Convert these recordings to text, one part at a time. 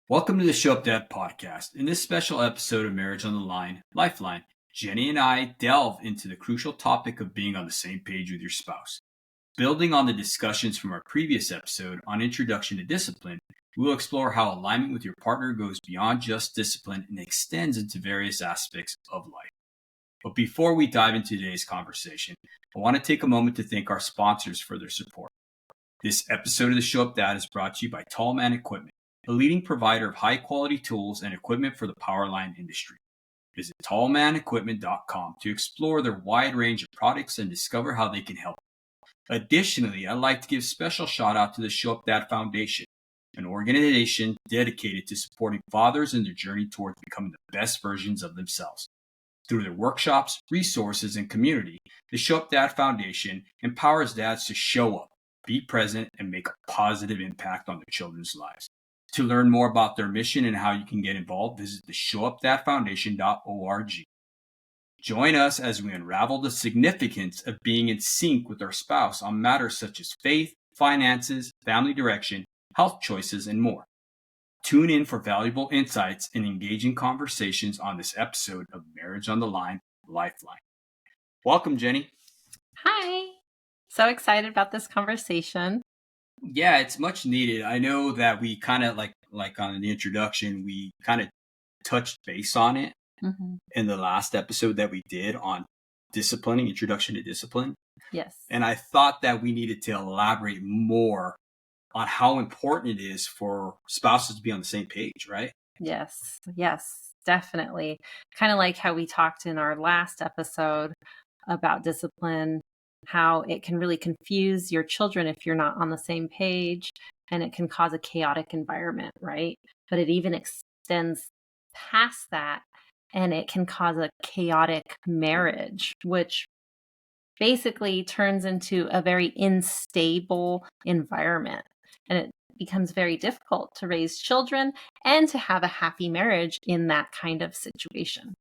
Welcome to the Show Up Dad podcast. In this special episode of Marriage on the Line, Lifeline, Jenny and I delve into the crucial topic of being on the same page with your spouse. Building on the discussions from our previous episode on Introduction to Discipline, we will explore how alignment with your partner goes beyond just discipline and extends into various aspects of life. But before we dive into today's conversation, I want to take a moment to thank our sponsors for their support. This episode of the Show Up Dad is brought to you by Tall Man Equipment, a leading provider of high-quality tools and equipment for the powerline industry. Visit tallmanequipment.com to explore their wide range of products and discover how they can help. Additionally, I'd like to give special shout out to the Show Up Dad Foundation, an organization dedicated to supporting fathers in their journey towards becoming the best versions of themselves. Through their workshops, resources, and community, the Show Up Dad Foundation empowers dads to show up, be present, and make a positive impact on their children's lives. To learn more about their mission and how you can get involved, visit the showupthatfoundation.org. Join us as we unravel the significance of being in sync with our spouse on matters such as faith, finances, family direction, health choices, and more. Tune in for valuable insights and engaging conversations on this episode of Marriage on the Line, Lifeline. Welcome, Jenny. Hi. So excited about this conversation. Yeah, it's much needed. I know that we kind of like on the introduction, we kind of touched base on it in the last episode that we did on disciplining, introduction to discipline. Yes. And I thought that we needed to elaborate more on how important it is for spouses to be on the same page, right? Yes, definitely. Kind of like how we talked in our last episode about discipline, how it can really confuse your children if you're not on the same page, and it can cause a chaotic environment, right? But it even extends past that, and it can cause a chaotic marriage, which basically turns into a very unstable environment. And it becomes very difficult to raise children and to have a happy marriage in that kind of situation.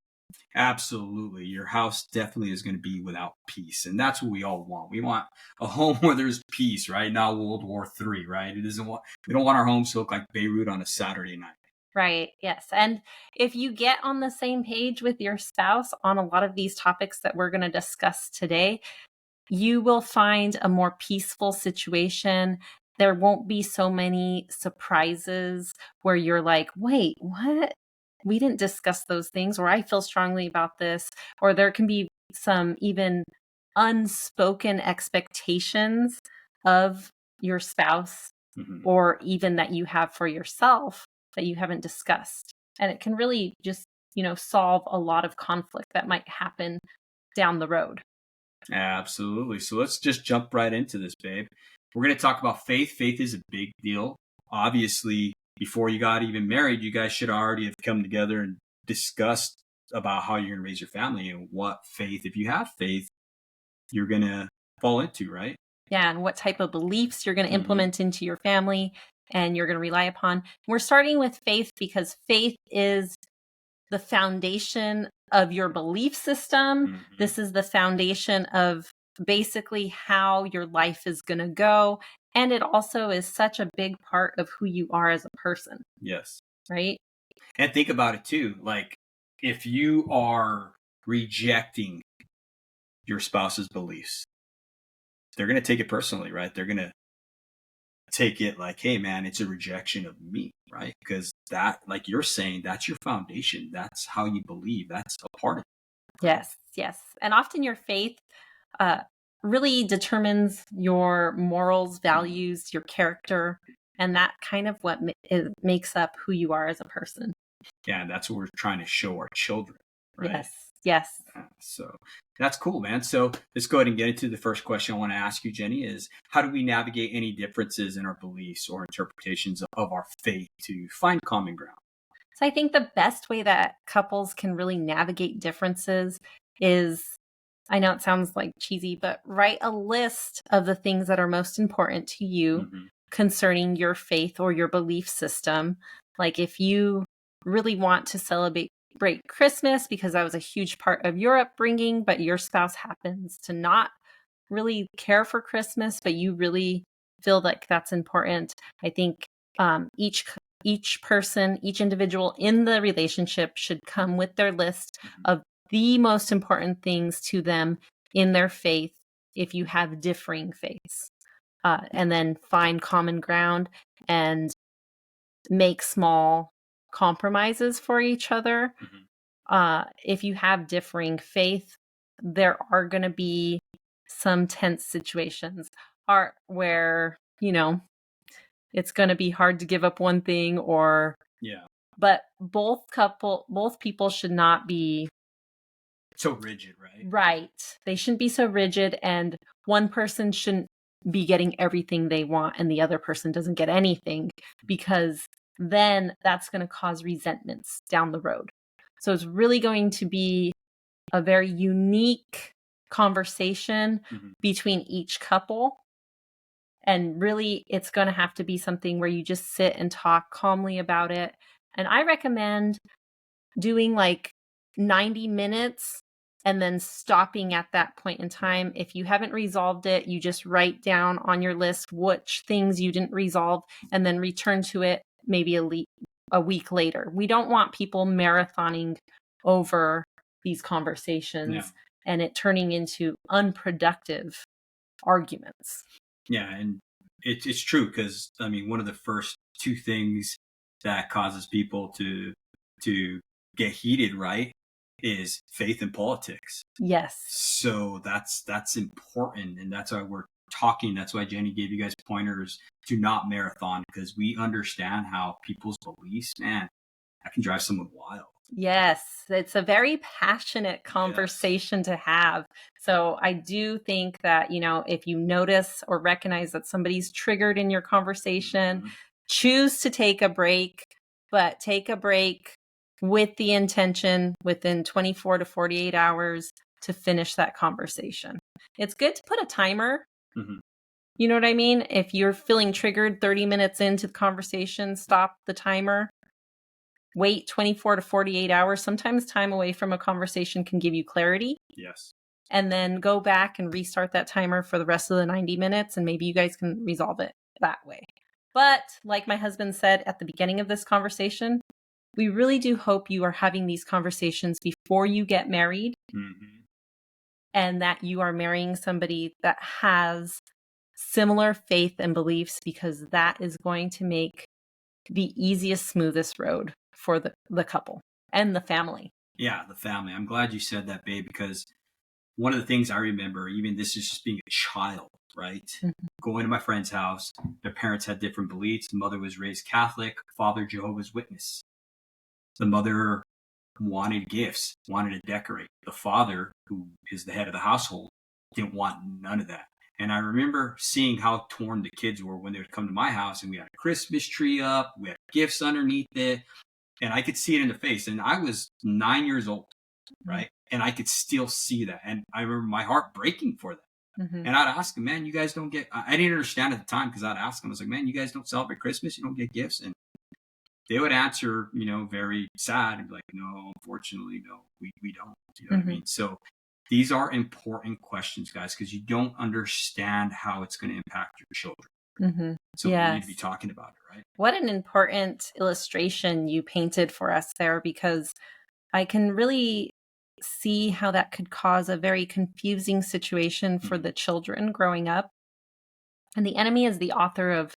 Absolutely. Your house definitely is going to be without peace. And that's what we all want. We want a home where there's peace, right? Not World War III, right? We don't want our homes to look like Beirut on a Saturday night. Right. Yes. And if you get on the same page with your spouse on a lot of these topics that we're going to discuss today, you will find a more peaceful situation. There won't be so many surprises where you're like, wait, what? We didn't discuss those things, or I feel strongly about this, or there can be some even unspoken expectations of your spouse or even that you have for yourself that you haven't discussed. And it can really just, solve a lot of conflict that might happen down the road. Absolutely. So let's just jump right into this, babe. We're going to talk about faith. Faith is a big deal. Obviously, before you got even married, you guys should already have come together and discussed about how you're going to raise your family and what faith, if you have faith, you're going to fall into, right? Yeah, and what type of beliefs you're going to implement into your family and you're going to rely upon. We're starting with faith because faith is the foundation of your belief system. This is the foundation of basically how your life is going to go. And it also is such a big part of who you are as a person. Yes. Right? And think about it too. Like if you are rejecting your spouse's beliefs, they're going to take it personally, right? They're going to take it like, hey man, it's a rejection of me, right? Because that, like you're saying, that's your foundation. That's how you believe. That's a part of it. Yes. And often your faith really determines your morals, values, your character, and that kind of what makes up who you are as a person. Yeah, and that's what we're trying to show our children, right? Yes. So that's cool, man. So let's go ahead and get into the first question I want to ask you, Jenny, is how do we navigate any differences in our beliefs or interpretations of our faith to find common ground? So I think the best way that couples can really navigate differences is, I know it sounds like cheesy, but write a list of the things that are most important to you concerning your faith or your belief system. Like if you really want to celebrate Christmas because that was a huge part of your upbringing, but your spouse happens to not really care for Christmas, but you really feel like that's important. I think each each person, each individual in the relationship should come with their list of the most important things to them in their faith if you have differing faiths. And then find common ground and make small compromises for each other. If you have differing faith, there are going to be some tense situations where, it's going to be hard to give up one thing but both people should not be so rigid, right? Right. They shouldn't be so rigid, and one person shouldn't be getting everything they want and the other person doesn't get anything, because then that's going to cause resentments down the road. So it's really going to be a very unique conversation between each couple. And really, it's going to have to be something where you just sit and talk calmly about it. And I recommend doing like 90 minutes and then stopping at that point in time. If you haven't resolved it, you just write down on your list which things you didn't resolve and then return to it maybe a week later. We don't want people marathoning over these conversations and it turning into unproductive arguments. Yeah, and it's true, because I mean, one of the first two things that causes people to get heated, right, is faith and politics. Yes. So that's important, and that's why we're talking. That's why Jenny gave you guys pointers to not marathon, because we understand how people's beliefs, man, that can drive someone wild. Yes, it's a very passionate conversation to have. So I do think that, if you notice or recognize that somebody's triggered in your conversation, choose to take a break, but take a break with the intention within 24 to 48 hours to finish that conversation. It's good to put a timer. You know what I mean? If you're feeling triggered 30 minutes into the conversation, stop the timer. Wait 24 to 48 hours. Sometimes time away from a conversation can give you clarity. Yes. And then go back and restart that timer for the rest of the 90 minutes, and maybe you guys can resolve it that way. But like my husband said at the beginning of this conversation, we really do hope you are having these conversations before you get married, and that you are marrying somebody that has similar faith and beliefs, because that is going to make the easiest, smoothest road for the couple and the family. Yeah, the family. I'm glad you said that, babe, because one of the things I remember, even this is just being a child, right? Going to my friend's house, their parents had different beliefs. The mother was raised Catholic, father Jehovah's Witness. The mother wanted gifts, wanted to decorate. The father, who is the head of the household, didn't want none of that. And I remember seeing how torn the kids were when they would come to my house, and we had a Christmas tree up, we had gifts underneath it, and I could see it in their face. And I was 9 years old, right? And I could still see that. And I remember my heart breaking for that. And I'd ask them, man, you guys don't get, I didn't understand at the time, because I'd ask them, I was like, man, you guys don't celebrate Christmas? You don't get gifts? And they would answer, very sad and be like, no, unfortunately, no, we don't. You know what I mean? So these are important questions, guys, because you don't understand how it's going to impact your children. So we need to be talking about it, right? What an important illustration you painted for us there, because I can really see how that could cause a very confusing situation for the children growing up. And the enemy is the author of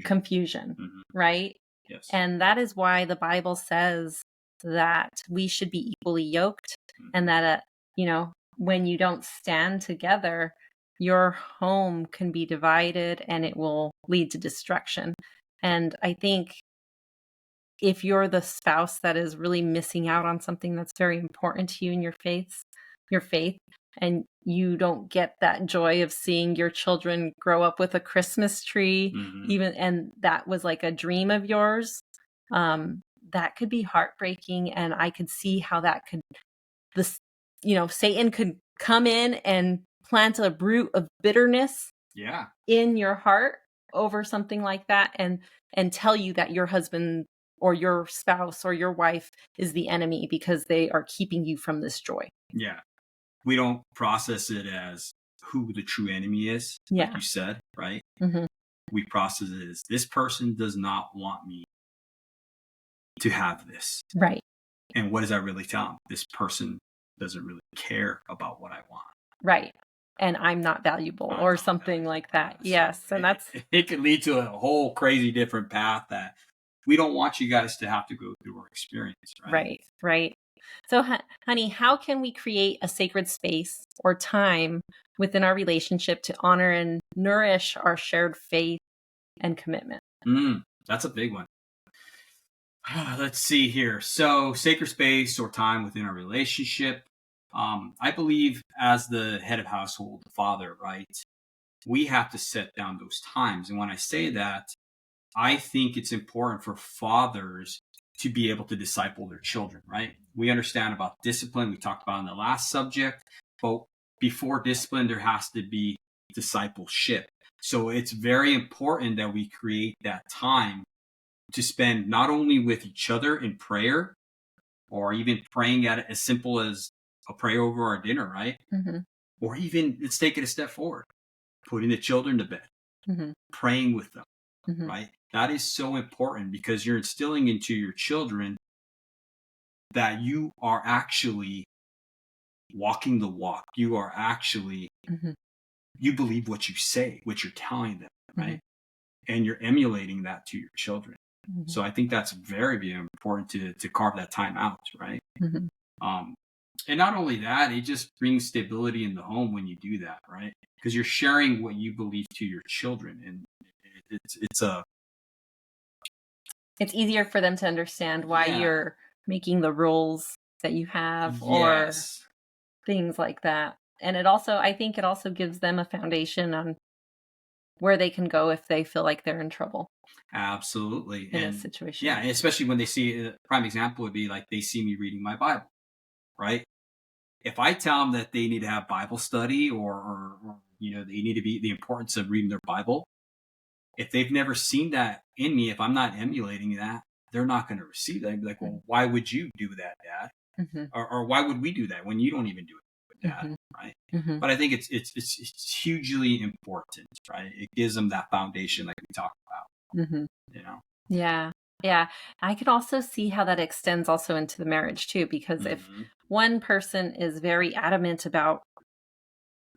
confusion, right? Yes. And that is why the Bible says that we should be equally yoked, and that, when you don't stand together, your home can be divided and it will lead to destruction. And I think if you're the spouse that is really missing out on something that's very important to you in your faith, and you don't get that joy of seeing your children grow up with a Christmas tree, and that was like a dream of yours, that could be heartbreaking. And I could see how that could, Satan could come in and plant a root of bitterness in your heart over something like that, and tell you that your husband or your spouse or your wife is the enemy because they are keeping you from this joy. Yeah. We don't process it as who the true enemy is, like you said, right? We process it as, this person does not want me to have this. Right. And what does that really tell them? This person doesn't really care about what I want. Right. And I'm not valuable I'm or not something valuable. like that. Yeah. Yes. So And that's it could lead to a whole crazy different path that we don't want you guys to have to go through or experience, right? right. Right. So, honey, how can we create a sacred space or time within our relationship to honor and nourish our shared faith and commitment? That's a big one. Let's see here. So, sacred space or time within our relationship. I believe, as the head of household, the father, right, we have to set down those times. And when I say that, I think it's important for fathers to be able to disciple their children, right? We understand about discipline. We talked about in the last subject, but before discipline, there has to be discipleship. So it's very important that we create that time to spend not only with each other in prayer or even praying at it as simple as a prayer over our dinner, right? Mm-hmm. Or even let's take it a step forward, putting the children to bed, Mm-hmm. praying with them, Mm-hmm. right? That is so important because you're instilling into your children that you are actually walking the walk. You are actually, Mm-hmm. you believe what you say, what you're telling them, right? Mm-hmm. And you're emulating that to your children. Mm-hmm. So I think that's very, very important to carve that time out, right? Mm-hmm. And not only that, it just brings stability in the home when you do that, right? Because you're sharing what you believe to your children, and It's easier for them to understand why you're making the rules that you have or things like that. And I think it also gives them a foundation on where they can go if they feel like they're in trouble. Absolutely. In a situation. Yeah, especially when they see a prime example would be like they see me reading my Bible, right? If I tell them that they need to have Bible study or they need to be the importance of reading their Bible, if they've never seen that in me, if I'm not emulating that, they're not going to receive that. They'd be like, well, why would you do that, Dad? Mm-hmm. Or why would we do that when you don't even do it, Dad? Mm-hmm. Right? Mm-hmm. But I think it's hugely important, right? It gives them that foundation, like we talked about. Mm-hmm. Yeah. Yeah. I can also see how that extends also into the marriage too, because if one person is very adamant about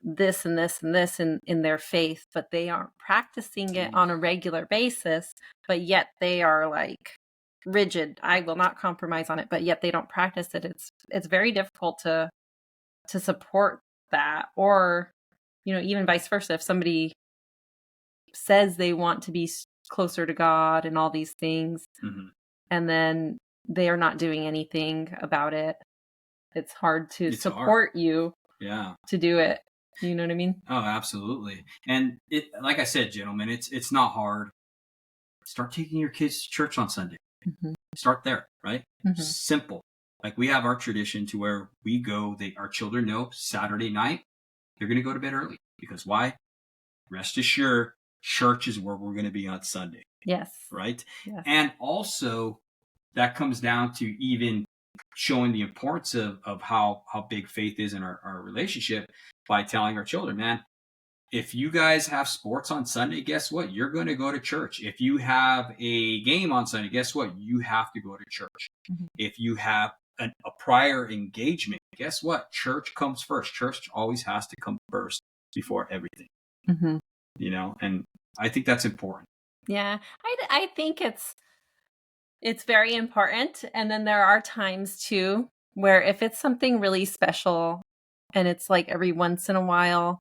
this and this and this in their faith, but they aren't practicing it on a regular basis, but yet they are like rigid, I will not compromise on it, but yet they don't practice it. It's very difficult to support that. Or, even vice versa. If somebody says they want to be closer to God and all these things, and then they are not doing anything about it, it's hard to support you to do it. You know what I mean? Oh, absolutely. And like I said, gentlemen, it's not hard. Start taking your kids to church on Sunday. Mm-hmm. Start there, right? Mm-hmm. Simple. Like we have our tradition to where we go, our children know Saturday night, they're going to go to bed early. Because why? Rest assured, church is where we're going to be on Sunday. Yes. Right? Yes. And also, that comes down to even showing the importance of how big faith is in our relationship by telling our children, man, if you guys have sports on Sunday, guess what? You're going to go to church. If you have a game on Sunday, guess what? You have to go to church. Mm-hmm. If you have a prior engagement, guess what? Church comes first. Church always has to come first before everything. Mm-hmm. And I think that's important. Yeah, I think it's very important. And then there are times too where if it's something really special and it's like every once in a while,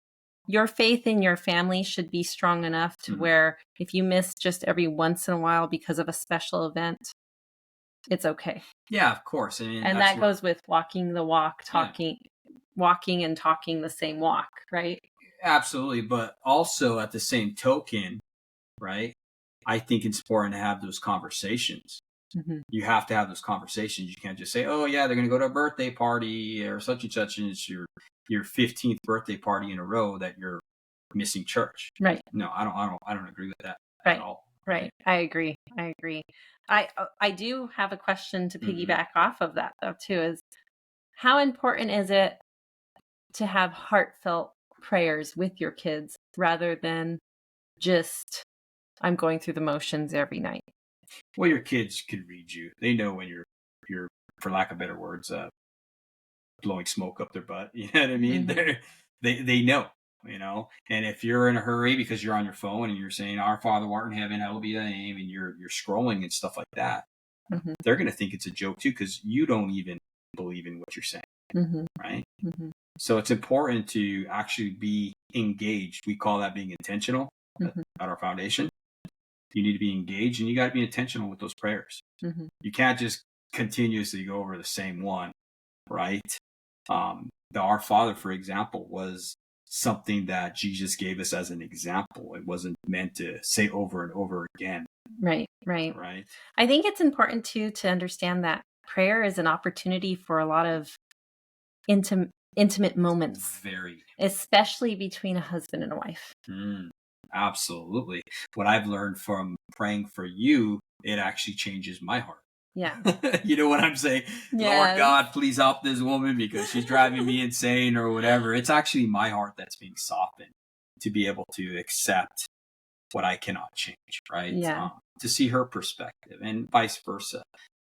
your faith in your family should be strong enough to where if you miss just every once in a while because of a special event, it's okay. Yeah, of course. And that goes with walking the walk, walking and talking the same walk, right? Absolutely. But also at the same token, right? I think it's important to have those conversations. Mm-hmm. You have to have those conversations. You can't just say, "Oh yeah, they're going to go to a birthday party or such and such," and it's your 15th birthday party in a row that you're missing church. Right? No, I don't agree with that at all. Right. I agree. I do have a question to piggyback off of that though too. Is how important is it to have heartfelt prayers with your kids rather than just I'm going through the motions every night? Well, your kids can read you. They know when you're, for lack of better words, blowing smoke up their butt. You know what I mean? Mm-hmm. They know, And if you're in a hurry because you're on your phone and you're saying, "Our Father who art in heaven, hallowed be thy name," and you're scrolling and stuff like that, Mm-hmm. they're going to think it's a joke too because you don't even believe in what you're saying, Mm-hmm. right? Mm-hmm. So it's important to actually be engaged. We call that being intentional at Mm-hmm. our foundation. You need to be engaged and you got to be intentional with those prayers. Mm-hmm. You can't just continuously go over the same one, right? The Our Father, for example, was something that Jesus gave us as an example. It wasn't meant to say over and over again. Right. I think it's important too to understand that prayer is an opportunity for a lot of intimate moments, Very. especially between a husband and a wife. Absolutely. What I've learned from praying for you, it actually changes my heart. Yeah. You know what I'm saying? Yes. Lord God, please help this woman because she's driving me insane or whatever. It's actually my heart that's being softened to be able to accept what I cannot change, right? Yeah. To see her perspective and vice versa.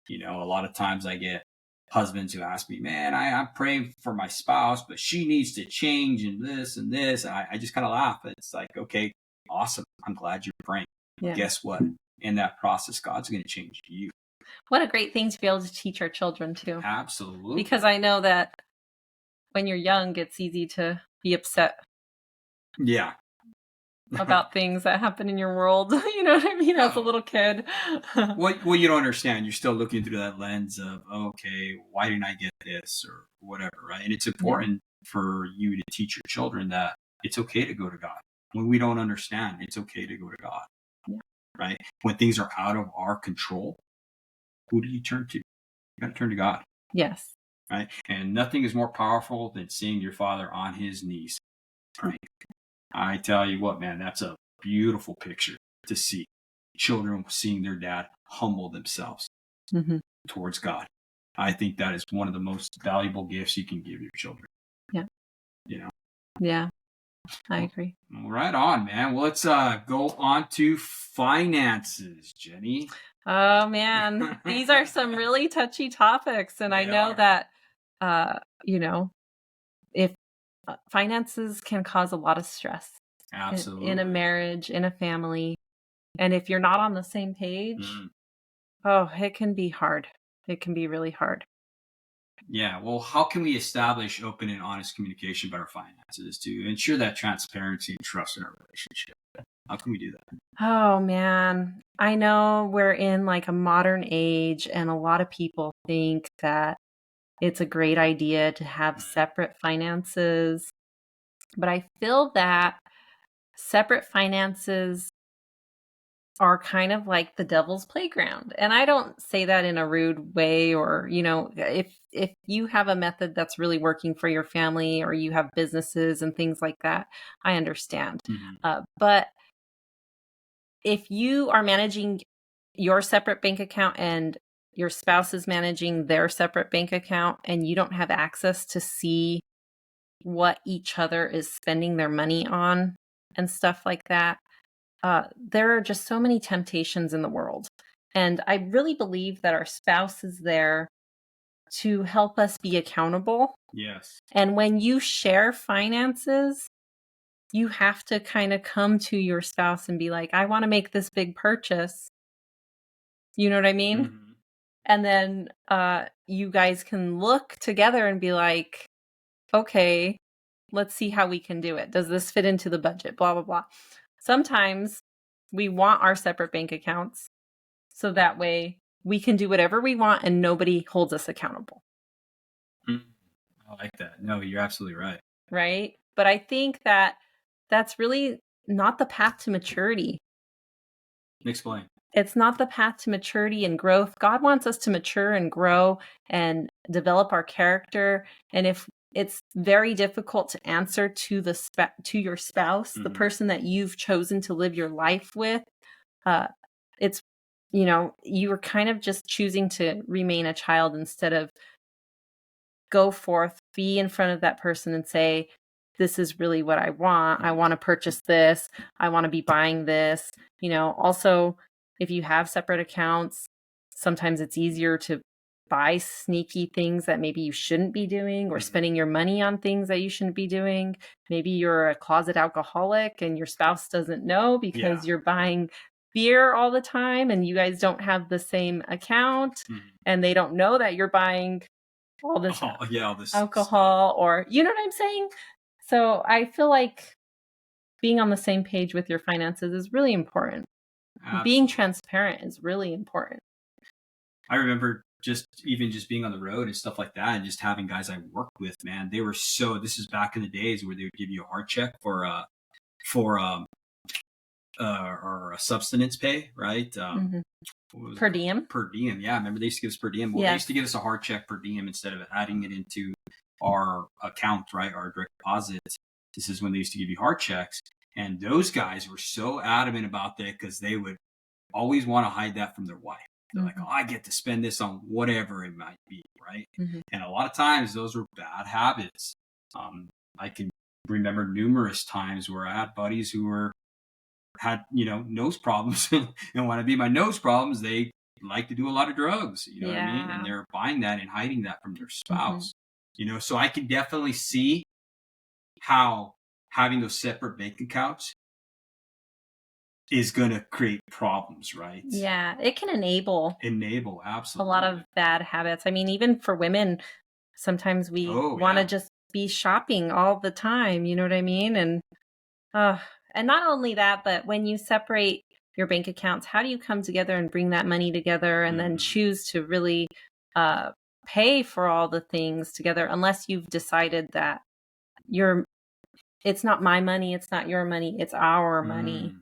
A lot of times I get husbands who ask me, man, I'm praying for my spouse, but she needs to change and this and this. And I just kind of laugh. It's like, okay, awesome. I'm glad you're praying. Yeah. Guess what? In that process, God's going to change you. What a great thing to be able to teach our children too. Absolutely. Because I know that when you're young, it's easy to be upset. Yeah. About things that happen in your world. You know what I mean? As a little kid. Well, you don't understand. You're still looking through that lens of, okay, why didn't I get this or whatever, right? And it's important for you to teach your children that it's okay to go to God. When we don't understand, it's okay to go to God, right? When things are out of our control, who do you turn to? You got to turn to God. Yes. Right? And nothing is more powerful than seeing your father on his knees praying. I tell you what, man, that's a beautiful picture to see. Children seeing their dad humble themselves towards God. I think that is one of the most valuable gifts you can give your children. Yeah. Yeah, I agree. Well, right on, man. Well, let's go on to finances, Jenny. Oh, man. These are some really touchy topics. And I know that, if finances can cause a lot of stress. Absolutely. In a marriage, in a family. And if you're not on the same page, it can be hard. It can be really hard. Yeah. Well, how can we establish open and honest communication about our finances to ensure that transparency and trust in our relationship? How can we do that? Oh, man. I know we're in like a modern age, and a lot of people think that it's a great idea to have separate finances. But I feel that separate finances are kind of like the devil's playground. And I don't say that in a rude way, or, if you have a method that's really working for your family, or you have businesses and things like that, I understand. But if you are managing your separate bank account and your spouse is managing their separate bank account, and you don't have access to see what each other is spending their money on and stuff like that, there are just so many temptations in the world. And I really believe that our spouse is there to help us be accountable. Yes. And when you share finances, you have to kind of come to your spouse and be like, I want to make this big purchase. You know what I mean? And then you guys can look together and be like, okay, let's see how we can do it. Does this fit into the budget? Blah, blah, blah. Sometimes we want our separate bank accounts so that way we can do whatever we want and nobody holds us accountable. I like that. No, you're absolutely right. Right? But I think that that's really not the path to maturity. Explain. It's not the path to maturity and growth. God wants us to mature and grow and develop our character. And if it's very difficult to answer to your spouse, the person that you've chosen to live your life with, it's, you are kind of just choosing to remain a child instead of go forth, be in front of that person and say, this is really what I want. I want to purchase this. I want to be buying this. Also, if you have separate accounts, sometimes it's easier to buy sneaky things that maybe you shouldn't be doing, or spending your money on things that you shouldn't be doing. Maybe you're a closet alcoholic and your spouse doesn't know because you're buying beer all the time and you guys don't have the same account, and they don't know that you're buying all this all this alcohol stuff. or, you know what I'm saying? So I feel like being on the same page with your finances is really important. Absolutely. Being transparent is really important. I remember just being on the road and stuff like that, and just having guys I worked with, man, they were this is back in the days where they would give you a hard check for or a substance pay, right? Per diem. Per diem, yeah. I remember they used to give us per diem. Well, they used to give us a hard check per diem instead of adding it into our account, right? Our direct deposit. This is when they used to give you hard checks. And those guys were so adamant about that because they would always want to hide that from their wife. They're like, oh, I get to spend this on whatever it might be, right? And a lot of times those were bad habits. I can remember numerous times where I had buddies who had nose problems, and when I mean my nose problems, they like to do a lot of drugs. You know what I mean? And they're buying that and hiding that from their spouse. So I can definitely see how having those separate bank accounts is going to create problems, right? Yeah, it can enable absolutely a lot of bad habits. I mean, even for women, sometimes we want to just be shopping all the time, you know what I mean? And not only that, but when you separate your bank accounts, how do you come together and bring that money together and then choose to really pay for all the things together, unless you've decided that it's not my money, it's not your money, it's our money.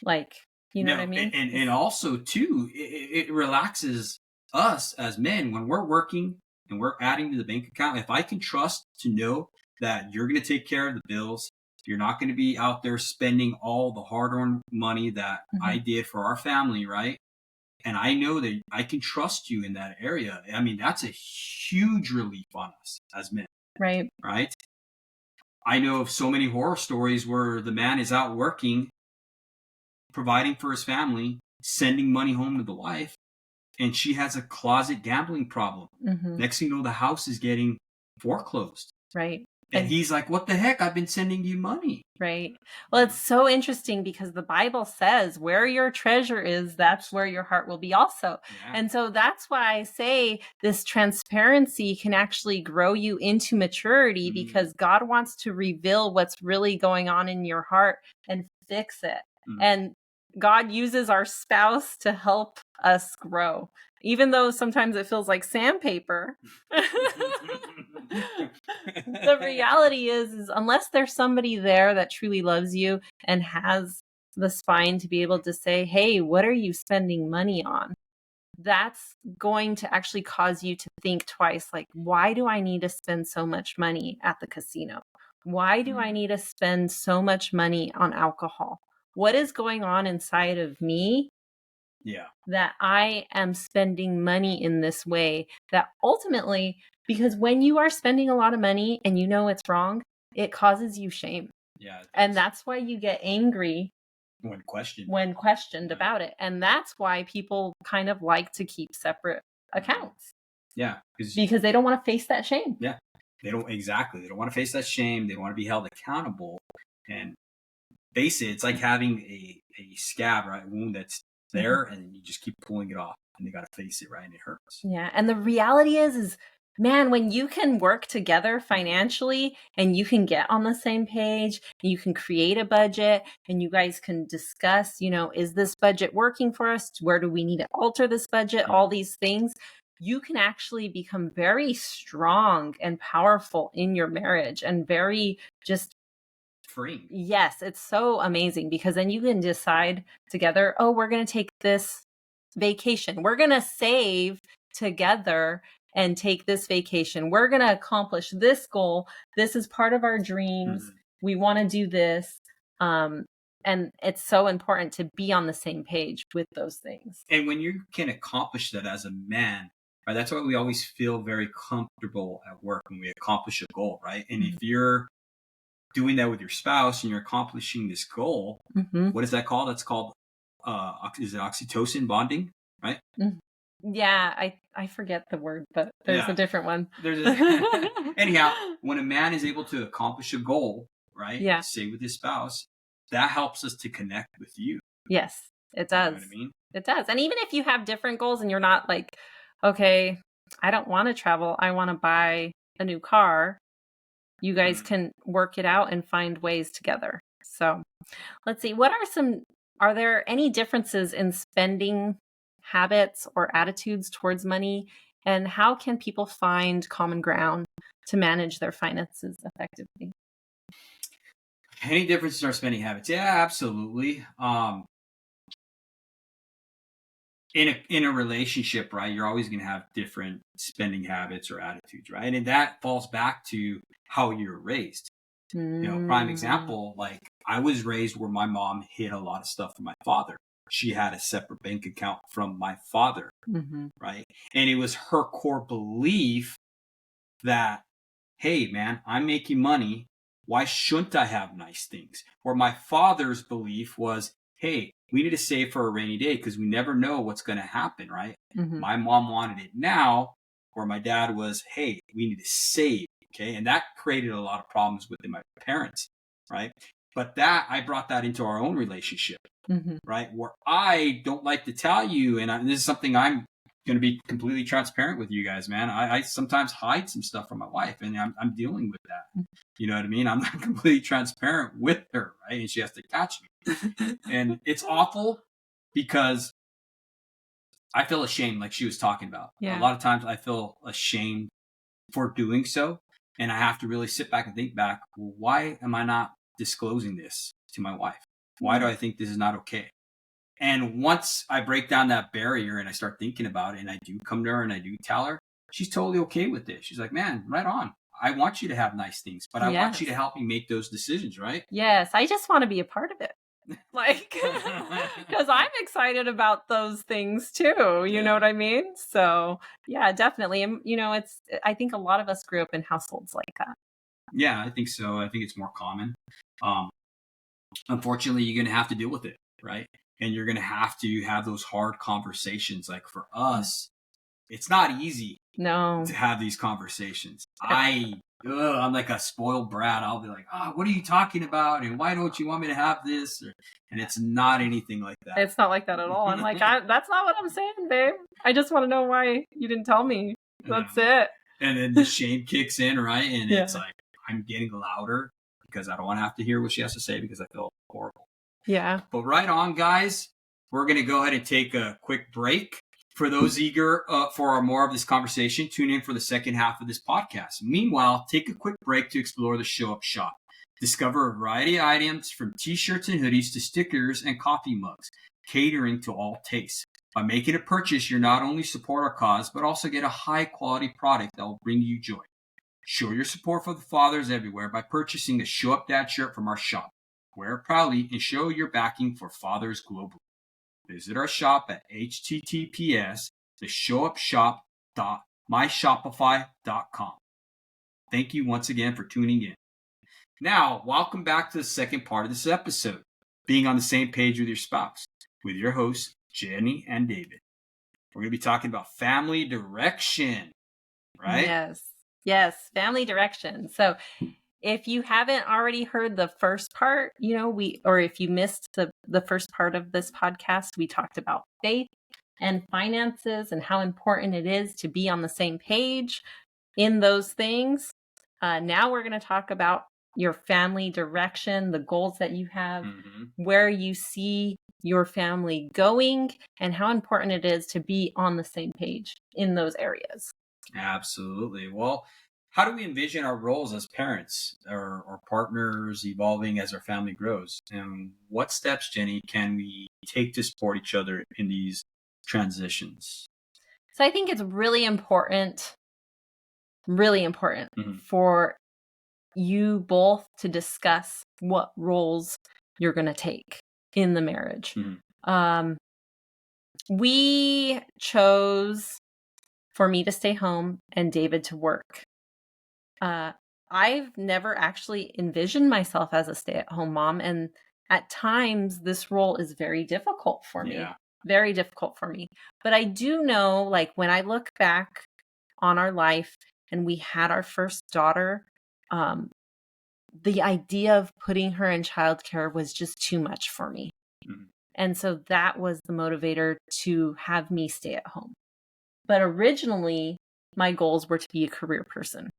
Like, you know what I mean? And also, too, it relaxes us as men when we're working and we're adding to the bank account. If I can trust to know that you're going to take care of the bills, you're not going to be out there spending all the hard-earned money that I did for our family, right? And I know that I can trust you in that area. I mean, that's a huge relief on us as men. Right. Right? I know of so many horror stories where the man is out working, providing for his family, sending money home to the wife, and she has a closet gambling problem. Next thing you know, the house is getting foreclosed. Right. And he's like, what the heck? I've been sending you money. Right. Well, it's so interesting because the Bible says where your treasure is, that's where your heart will be also. And so that's why I say this transparency can actually grow you into maturity, because God wants to reveal what's really going on in your heart and fix it. And God uses our spouse to help us grow, even though sometimes it feels like sandpaper. The reality is unless there's somebody there that truly loves you and has the spine to be able to say, hey, what are you spending money on? That's going to actually cause you to think twice. Like, why do I need to spend so much money at the casino? Why do I need to spend so much money on alcohol? What is going on inside of me that I am spending money in this way? That ultimately, because when you are spending a lot of money and you know it's wrong, it causes you shame. And that's why you get angry when questioned about it. And that's why people kind of like to keep separate accounts. Because they don't want to face that shame. They don't want to face that shame. They don't want to be held accountable. And face it, it's like having a scab, right? A wound that's there, and you just keep pulling it off, and you got to face it, right? And it hurts. Yeah. And the reality is man, when you can work together financially and you can get on the same page, you can create a budget and you guys can discuss, is this budget working for us? Where do we need to alter this budget? All these things. You can actually become very strong and powerful in your marriage and very just free. Yes, it's so amazing because then you can decide together, oh, we're going to take this vacation. We're going to save together and take this vacation. We're going to accomplish this goal. This is part of our dreams. We want to do this. And it's so important to be on the same page with those things. And when you can accomplish that as a man, right, that's why we always feel very comfortable at work when we accomplish a goal, right? And if you're doing that with your spouse and you're accomplishing this goal, what is that called? That's called, is it oxytocin bonding? right? Mhm. Yeah, I forget the word, but there's a Yeah. different one. Anyhow, when a man is able to accomplish a goal, right, Yeah. say with his spouse, that helps us to connect with you. Yes, it You know what does. I mean? It does. And even if you have different goals and you're not like, okay, I don't want to travel, I want to buy a new car, you guys Mm. can work it out and find ways together. So, let's see. Are there any differences in spending habits or attitudes towards money? And how can people find common ground to manage their finances effectively? Any difference in our spending habits? Yeah, absolutely. In a relationship, right, you're always going to have different spending habits or attitudes, right? And that falls back to how you're raised. Prime Mm, example, like I was raised where my mom hid a lot of stuff from my father. She had a separate bank account from my father, mhm, right? And it was her core belief that, hey, man, I'm making money. Why shouldn't I have nice things? Or my father's belief was, hey, we need to save for a rainy day because we never know what's going to happen, right? mhm. My mom wanted it now, or my dad was, hey, we need to save. Okay. And that created a lot of problems within my parents, right? But I brought that into our own relationship, Mhm. right? Where I don't like to tell you, and this is something I'm going to be completely transparent with you guys, man. I sometimes hide some stuff from my wife, and I'm dealing with that. You know what I mean? I'm not completely transparent with her, right? And she has to catch me. And it's awful because I feel ashamed, like she was talking about. A Yeah. lot of times I feel ashamed for doing so. And I have to really sit back and think back, well, why am I not disclosing this to my wife? Why do Yeah. I think this is not okay? And once I break down that barrier and I start thinking about it and I do come to her and I do tell her, she's totally okay with this. She's like, man, right on. I want you to have nice things, but I want you to Yes. help me make those decisions, right? Yes, I just wanna be a part of it. Like, because 'cause I'm excited about those things too, you know Yeah. what I mean? So, yeah, definitely, and, I think a lot of us grew up in households like that. Yeah, I think so. I think it's more common. Um, Unfortunately, you're going to have to deal with it, right? And you're going to have those hard conversations. Like for Mm. us, it's not easy to No. have these conversations. Uh, I'm like a spoiled brat. I'll be like, oh, what are you talking about? And why don't you want me to have this? And it's not anything like it's not like that at all. I'm like, that. That's not what I'm saying, babe. I just wanna know why you didn't tell me. That's Um, it." and then the shame kicks in, right? And it's Yeah. like, I'm getting louder because I don't want to have to hear what she has to say because I feel horrible. Yeah. But right on, guys, we're going to go ahead and take a quick break. For those eager for more of this conversation, tune in for the second half of this podcast. Meanwhile, take a quick break to explore the Show Up Shop. Discover a variety of items from t-shirts and hoodies to stickers and coffee mugs, catering to all tastes. By making a purchase, you'll not only support our cause, but also get a high-quality product that will bring you joy. Show your support for the fathers everywhere by purchasing a Show Up Dad shirt from our shop. Wear it proudly and show your backing for fathers globally. Visit our shop at https://theshowupshop.myshopify.com. Thank you once again for tuning in. Now, welcome back to the second part of this episode, being on the same page with your spouse, with your hosts, Jenny and David. We're going to be talking about family direction, right? Yes. Yes, family direction. So, if you haven't already heard the first part, or if you missed the first part of this podcast, we talked about faith and finances and how important it is to be on the same page in those things. Now we're going to talk about your family direction, the goals that you have, Mm-hmm. where you see your family going, and how important it is to be on the same page in those areas. Absolutely. Well, how do we envision our roles as parents or partners evolving as our family grows? And what steps, Jenny, can we take to support each other in these transitions? So I think it's really important Mm-hmm. for you both to discuss what roles you're going to take in the marriage. Mm-hmm. Um, we chose for me to stay home and David to work. Uh, I've never actually envisioned myself as a stay-at-home mom, and at times this role is very difficult for me. Yeah. very difficult for me. But I do know, like, when I look back on our life and we had our first daughter, the idea of putting her in childcare was just too much for me. Mm-hmm. And so that was the motivator to have me stay at home. But originally, my goals were to be a career person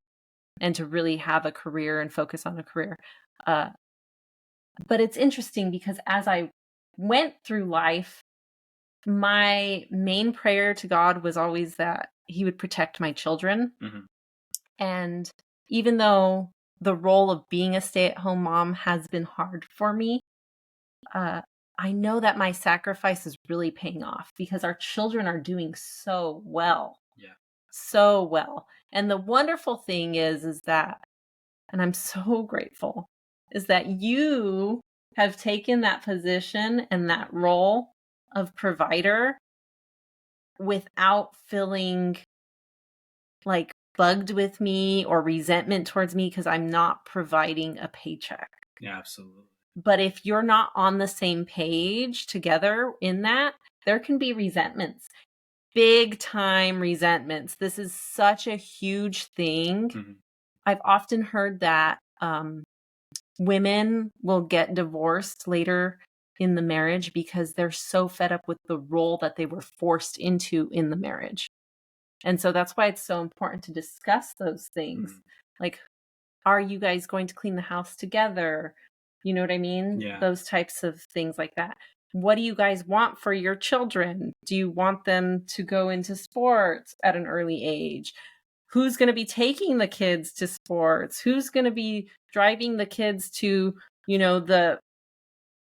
and to really have a career and focus on a career. But it's interesting because as I went through life, my main prayer to God was always that He would protect my children. Mm-hmm. And even though the role of being a stay-at-home mom has been hard for me, I know that my sacrifice is really paying off because our children are doing so well. Yeah. So well. And the wonderful thing is that, and I'm so grateful, is that you have taken that position and that role of provider without feeling like bugged with me or resentment towards me because I'm not providing a paycheck. Yeah, absolutely. But if you're not on the same page together in that, there can be resentments, big time resentments. This is such a huge thing. Mm-hmm. I've often heard that women will get divorced later in the marriage because they're so fed up with the role that they were forced into in the marriage. And so that's why it's so important to discuss those things. Mm-hmm. Like, are you guys going to clean the house together? You know what I mean? Yeah. Those types of things like that. What do you guys want for your children? Do you want them to go into sports at an early age? Who's going to be taking the kids to sports? Who's going to be driving the kids to, the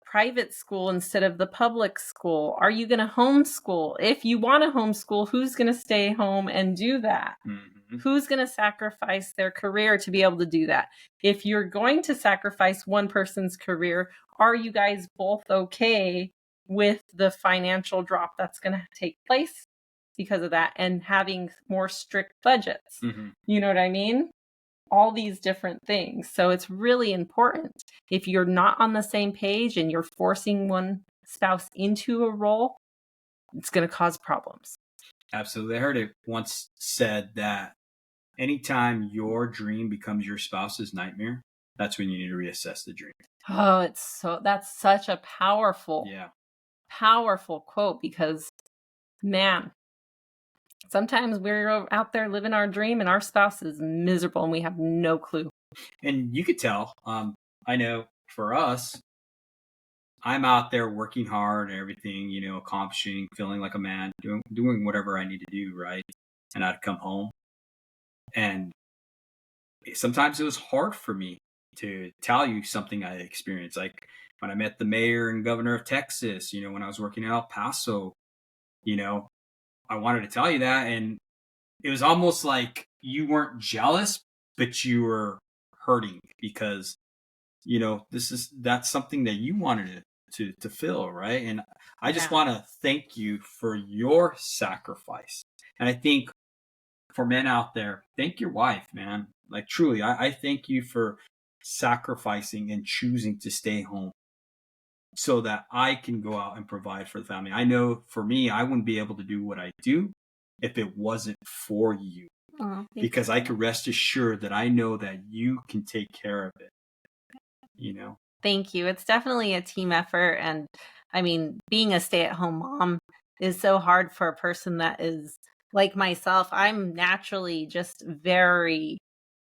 private school instead of the public school? Are you going to homeschool? If you want to homeschool, who's going to stay home and do that? Mm-hmm. Who's going to sacrifice their career to be able to do that? If you're going to sacrifice one person's career, are you guys both okay with the financial drop that's going to take place because of that and having more strict budgets? Mm-hmm. You know what I mean? All these different things. So it's really important. If you're not on the same page and you're forcing one spouse into a role, it's going to cause problems. Absolutely. I heard it once said that anytime your dream becomes your spouse's nightmare, that's when you need to reassess the dream. Oh, that's such a powerful, Yeah. powerful quote because, man, sometimes we're out there living our dream and our spouse is miserable and we have no clue. And you could tell, I know for us, I'm out there working hard and everything, accomplishing, feeling like a man, doing whatever I need to do, right? And I'd come home. And sometimes it was hard for me to tell you something I experienced. Like when I met the mayor and governor of Texas, when I was working in El Paso, I wanted to tell you that. And it was almost like you weren't jealous, but you were hurting because, that's something that you wanted to fill, right? And I just want to thank you for your sacrifice. And I think for men out there, thank your wife, man. Like truly, I thank you for sacrificing and choosing to stay home so that I can go out and provide for the family. I know for me, I wouldn't be able to do what I do if it wasn't for you. Because I could rest assured that I know that you can take care of it. Thank you. It's definitely a team effort. And I mean, being a stay-at-home mom is so hard for a person that is like myself. I'm naturally just very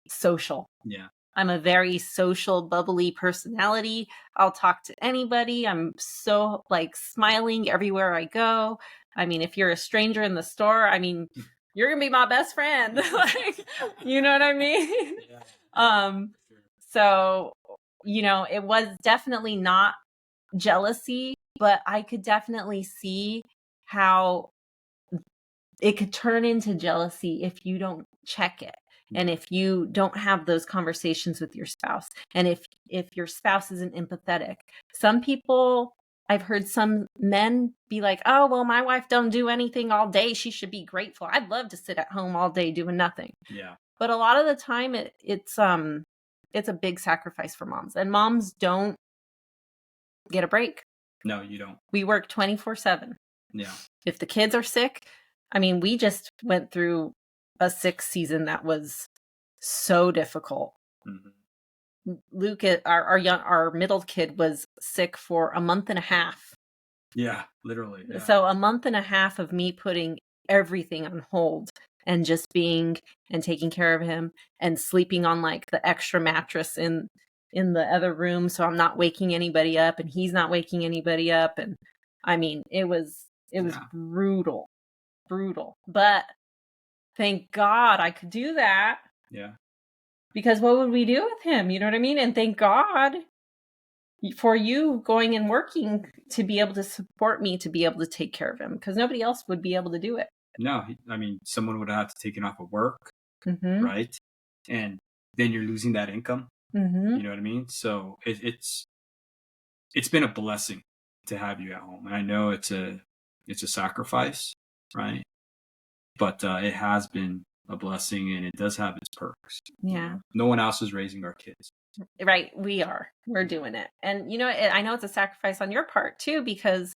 social. Yeah. I'm a very social, bubbly personality. I'll talk to anybody. I'm so smiling everywhere I go. I mean, if you're a stranger in the store, I mean, you're going to be my best friend. You know what I mean? Yeah. So, it was definitely not jealousy, but I could definitely see how it could turn into jealousy if you don't check it. And if you don't have those conversations with your spouse, and if your spouse isn't empathetic. Some people, I've heard some men be like, oh, well, my wife don't do anything all day. She should be grateful. I'd love to sit at home all day doing nothing. Yeah. But a lot of the time it's a big sacrifice for moms. And moms don't get a break. No, you don't. We work 24/7. Yeah. If the kids are sick, I mean, we just went through a sick season that was so difficult. Mhm. Luke, our middle kid was sick for a month and a half. Yeah, literally. Yeah. So a month and a half of me putting everything on hold and just being and taking care of him and sleeping on like the extra mattress in the other room so I'm not waking anybody up and he's not waking anybody up. And I mean, it was Yeah. brutal. But thank God I could do that, Yeah. because what would we do with him? You know what I mean? And thank God for you going and working to be able to support me to be able to take care of him, because nobody else would be able to do it. No, I mean, someone would have to take it off of work, Mm-hmm. right? And then you're losing that income. Mm-hmm. You know what I mean? So it's been a blessing to have you at home, and I know it's a sacrifice, right? But it has been a blessing, and it does have its perks. Yeah. No one else is raising our kids. Right. We're doing it. And, you know, I know it's a sacrifice on your part too, because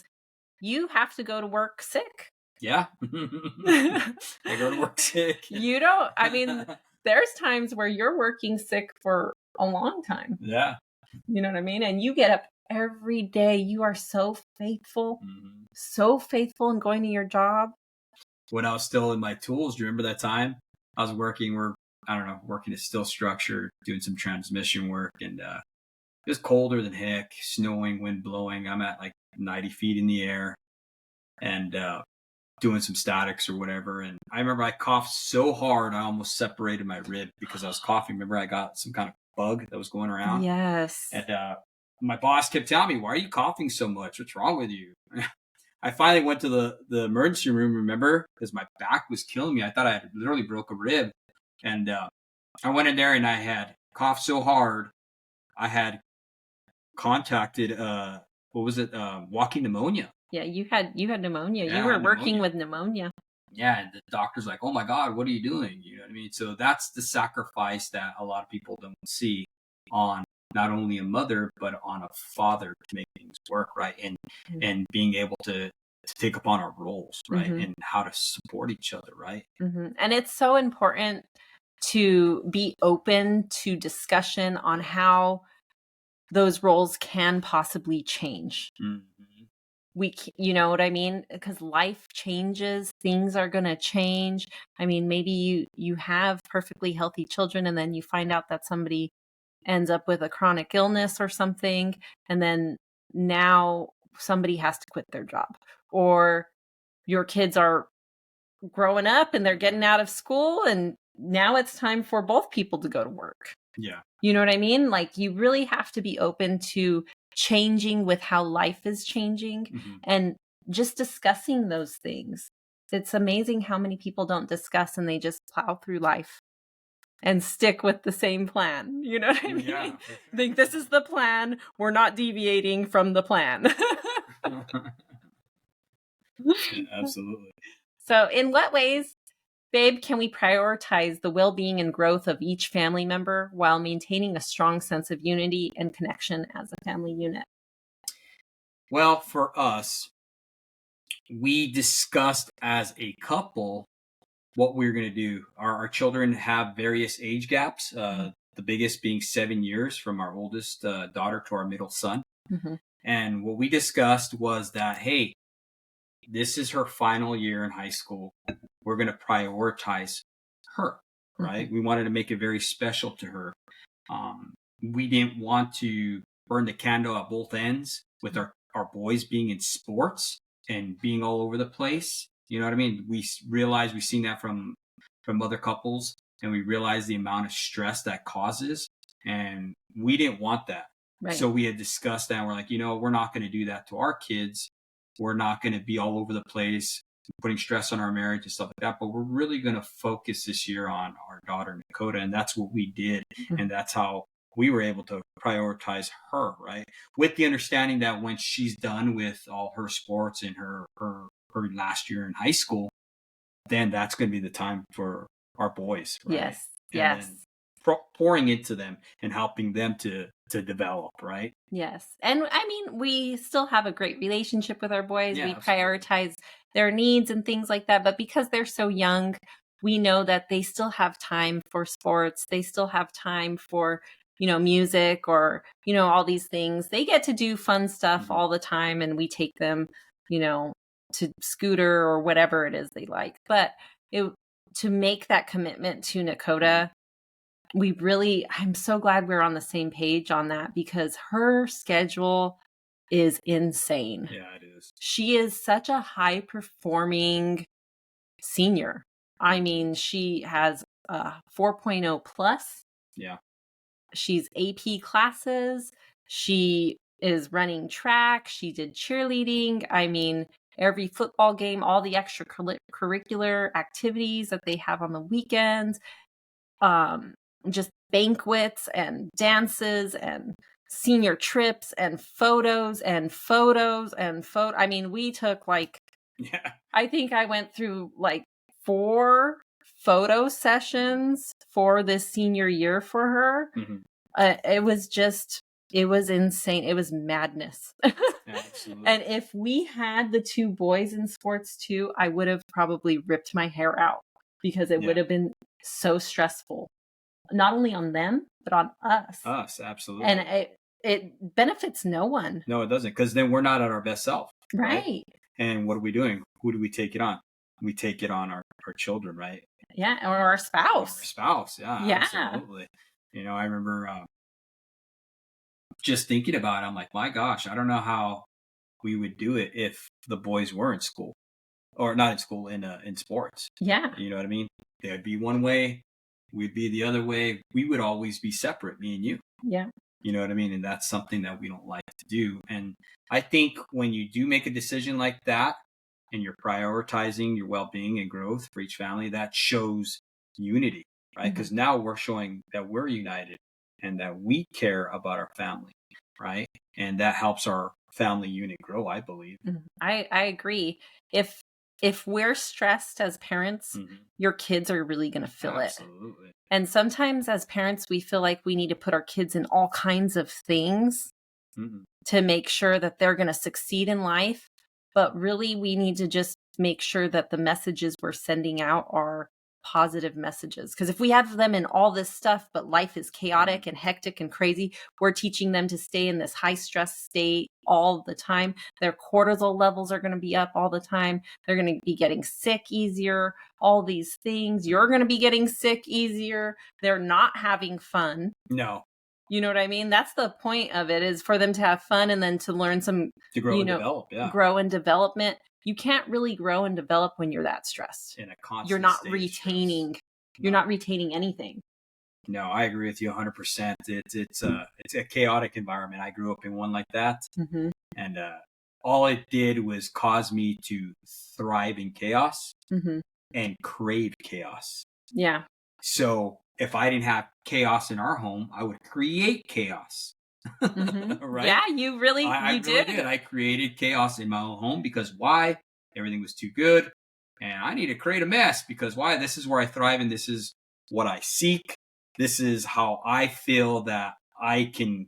you have to go to work sick. Yeah. I go to work sick. You don't, I mean, there's times where you're working sick for a long time. Yeah. You know what I mean? And you get up every day. You are so faithful, in going to your job. When I was still in my tools, do you remember that time? I was working, working a steel structure, doing some transmission work, and it was colder than heck, snowing, wind blowing. I'm at like 90 feet in the air and doing some statics or whatever. And I remember I coughed so hard, I almost separated my rib because I was coughing. Remember, I got some kind of bug that was going around. Yes. And my boss kept telling me, "Why are you coughing so much? What's wrong with you?" I finally went to the emergency room, remember, because my back was killing me. I thought I had literally broke a rib. And I went in there and I had coughed so hard, I had contacted, walking pneumonia. Yeah, you had pneumonia. Yeah, You I were had working pneumonia. with pneumonia. Yeah, and the doctor's like, "Oh my God, what are you doing?" You know what I mean? So that's the sacrifice that a lot of people don't see on not only a mother, but on a father to make things work, right? And being able to take upon our roles, right? And how to support each other, right? And it's so important to be open to discussion on how those roles can possibly change. You know what I mean? Because life changes, things are going to change. I mean, maybe you have perfectly healthy children and then you find out that somebody ends up with a chronic illness or something, and then now somebody has to quit their job, or your kids are growing up and they're getting out of school and now it's time for both people to go to work. Yeah. You know what I mean? Like, you really have to be open to changing with how life is changing and just discussing those things. It's amazing how many people don't discuss and they just plow through life and stick with the same plan. You know what I mean? Yeah. Think this is the plan. We're not deviating from the plan. Yeah, absolutely. So, in what ways, babe, can we prioritize the well-being and growth of each family member while maintaining a strong sense of unity and connection as a family unit? Well, for us, we discussed as a couple what we were going to do. Our children have various age gaps, the biggest being 7 years from our oldest daughter to our middle son. And what we discussed was that, hey, this is her final year in high school. We're going to prioritize her, right? We wanted to make it very special to her. We didn't want to burn the candle at both ends with our boys being in sports and being all over the place. You know what I mean? We realized we've seen that from other couples, and we realized the amount of stress that causes, and we didn't want that. Right. So we had discussed that, and we're like, we're not going to do that to our kids. We're not going to be all over the place, putting stress on our marriage and stuff like that. But we're really going to focus this year on our daughter, Dakota. And that's what we did. And that's how we were able to prioritize her, right? With the understanding that when she's done with all her sports and her last year in high school, then that's going to be the time for our boys, right? Yes. pouring into them and helping them to develop, right? Yes. And I mean, we still have a great relationship with our boys. Yeah, We absolutely. prioritize their needs and things like that. But because they're so young, we know that they still have time for sports. They still have time for, music or, all these things. They get to do fun stuff Mhm. all the time, and we take them, you know, to scooter or whatever it is they like. But to make that commitment to Mhm. Nakota, I'm so glad we're on the same page on that because her schedule is insane. Yeah, it is. She is such a high performing senior. I Mhm. mean, she has a 4.0 plus. Yeah. She's AP classes. She is running track. She did cheerleading. I mean, every football game, all the extracurricular activities that they have on the weekends, um, just banquets and dances and senior trips and photos and photos and I mean, we took Yeah. I think I went through 4 photo sessions for this senior year for her. Mhm. It was insane. It was madness. Absolutely. And if we had the 2 boys in sports too, I would have probably ripped my hair out because it Yeah. would have been so stressful. Not only on them, but on us. Us, absolutely. And it benefits no one. No, it doesn't, because then we're not at our best self, right? Right. And what are we doing? Who do we take it on? We take it on our children, right? Yeah, or our Or our spouse. spouse. Yeah, Yeah. absolutely. I remember just thinking about it. I'm like, my gosh, I don't know how we would do it if the boys were in school, or not in school, in sports. Yeah. You know what I mean? They would be one way, we'd be the other way. We would always be separate, me and you. Yeah. You know what I mean? And that's something that we don't like to do. And I think when you do make a decision like that and you're prioritizing your well being and growth for each family, that shows unity, right? Because now we're showing that we're united and that we care about our family, right? And that helps our family unit grow, I believe. I agree. If we're stressed as parents, Mhm. your kids are really going to feel it. Absolutely. And sometimes as parents, we feel like we need to put our kids in all kinds of things Mhm. to make sure that they're going to succeed in life. But really, we need to just make sure that the messages we're sending out are positive messages. Because if we have them in all this stuff, but life is chaotic and hectic and crazy, we're teaching them to stay in this high stress state all the time. Their cortisol levels are going to be up all the time. They're going to be getting sick easier, all these things. You're going to be getting sick easier. They're not having fun. No, You know what I mean? That's the point of it, is for them to have fun and then to learn some, to grow and develop. Yeah. grow and development. You can't really grow and develop when you're that stressed. In a You're constant not state of stress. you're No. not retaining anything. No, I agree with you 100%. It's a chaotic environment. I grew up in one like that, Mm-hmm. and all it did was cause me to thrive in chaos Mm-hmm. and crave chaos. Yeah. So if I didn't have chaos in our home, I would create chaos. Mm-hmm. Right? Yeah, you really I you really did. did. I created chaos in my own home because why? Everything was too good, and I need to create a mess because why? This is where I thrive, and this is what I seek. This is how I feel that I can